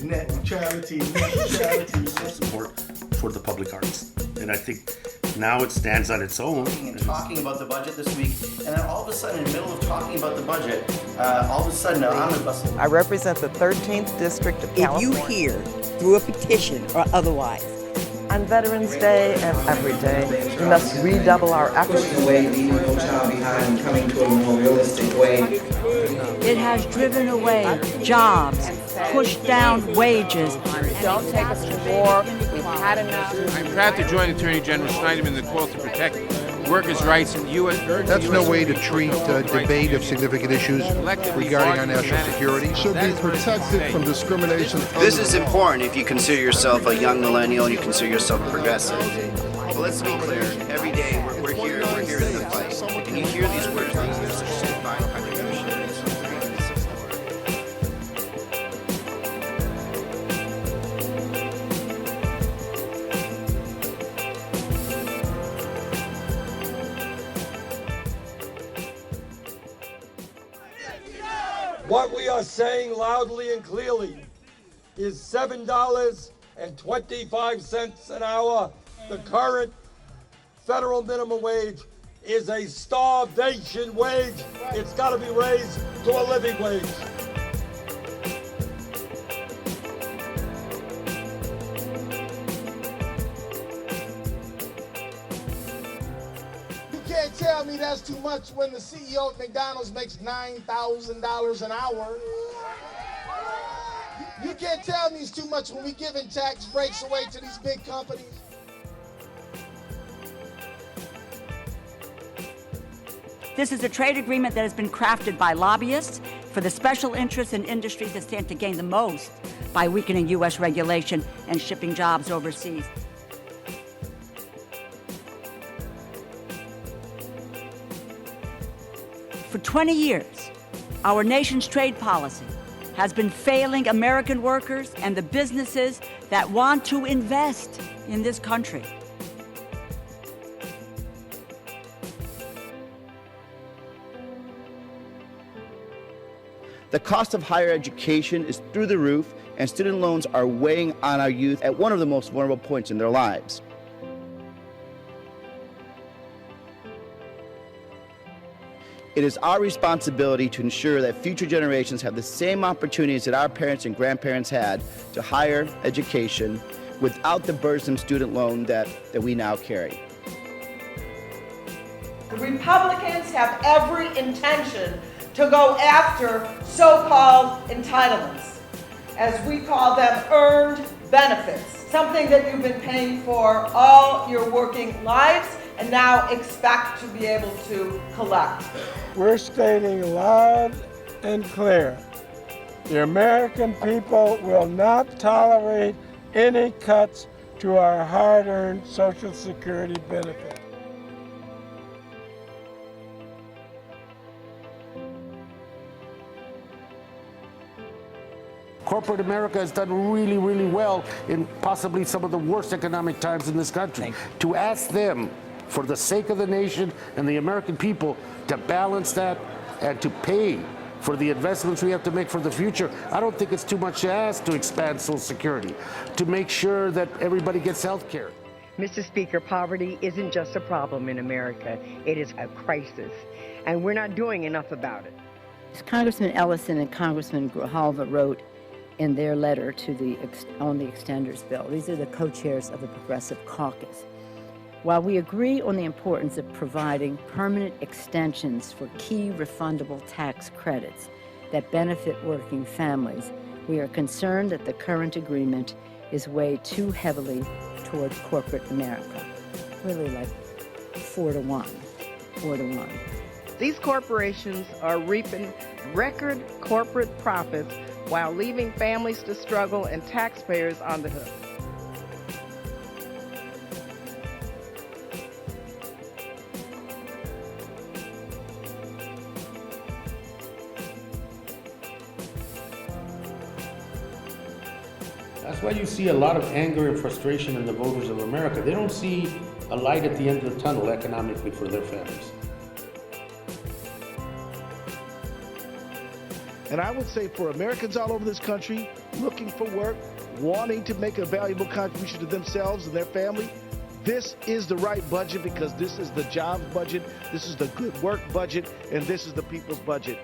Net neutrality, net neutrality. Support for the public arts. And I think now it stands on its own. And talking about the budget this week, and then all of a sudden, in the middle of talking about the budget, all of a sudden, an omnibus. I represent the 13th District of California. If you hear through a petition or otherwise, on Veterans Day and every day, we must redouble our efforts. Pushing away, leaving no child behind, coming to a more realistic way. It has driven away jobs, pushed down wages. Don't take us to war. We've had enough. I'm proud to join Attorney General Schneiderman in the call to protect workers' rights in the U.S. That's no way to treat debate of significant issues regarding our national security. Should be protected from discrimination. This is important if you consider yourself a young millennial and you consider yourself a progressive. But let's be clear, every day we're here in the fight. And you hear these words like this, such as divine contribution. What we are saying loudly and clearly is $7.25 an hour. The current federal minimum wage is a starvation wage. It's got to be raised to a living wage. You can't tell me that's too much when the CEO at McDonald's makes $9,000 an hour. You can't tell me it's too much when we're giving tax breaks away to these big companies. This is a trade agreement that has been crafted by lobbyists for the special interests in industries that stand to gain the most by weakening U.S. regulation and shipping jobs overseas. For 20 years, our nation's trade policy has been failing American workers and the businesses that want to invest in this country. The cost of higher education is through the roof, and student loans are weighing on our youth at one of the most vulnerable points in their lives. It is our responsibility to ensure that future generations have the same opportunities that our parents and grandparents had to higher education without the burdensome student loan that we now carry. The Republicans have every intention to go after so-called entitlements, as we call them, earned benefits, something that you've been paying for all your working lives and now expect to be able to collect. We're stating loud and clear, the American people will not tolerate any cuts to our hard-earned Social Security benefits. Corporate America has done really, really well in possibly some of the worst economic times in this country. To ask them, for the sake of the nation and the American people, to balance that and to pay for the investments we have to make for the future, I don't think it's too much to ask to expand Social Security, to make sure that everybody gets health care. Mr. Speaker, poverty isn't just a problem in America, it is a crisis, and we're not doing enough about it. Congressman Ellison and Congressman Grijalva wrote in their letter to on the extenders bill. These are the co-chairs of the Progressive Caucus. While we agree on the importance of providing permanent extensions for key refundable tax credits that benefit working families, we are concerned that the current agreement is weighed too heavily toward corporate America. Really like 4-1. These corporations are reaping record corporate profits while leaving families to struggle and taxpayers on the hook. That's why you see a lot of anger and frustration in the voters of America. They don't see a light at the end of the tunnel economically for their families. And I would say for Americans all over this country looking for work, wanting to make a valuable contribution to themselves and their family, this is the right budget because this is the jobs budget, this is the good work budget, and this is the people's budget.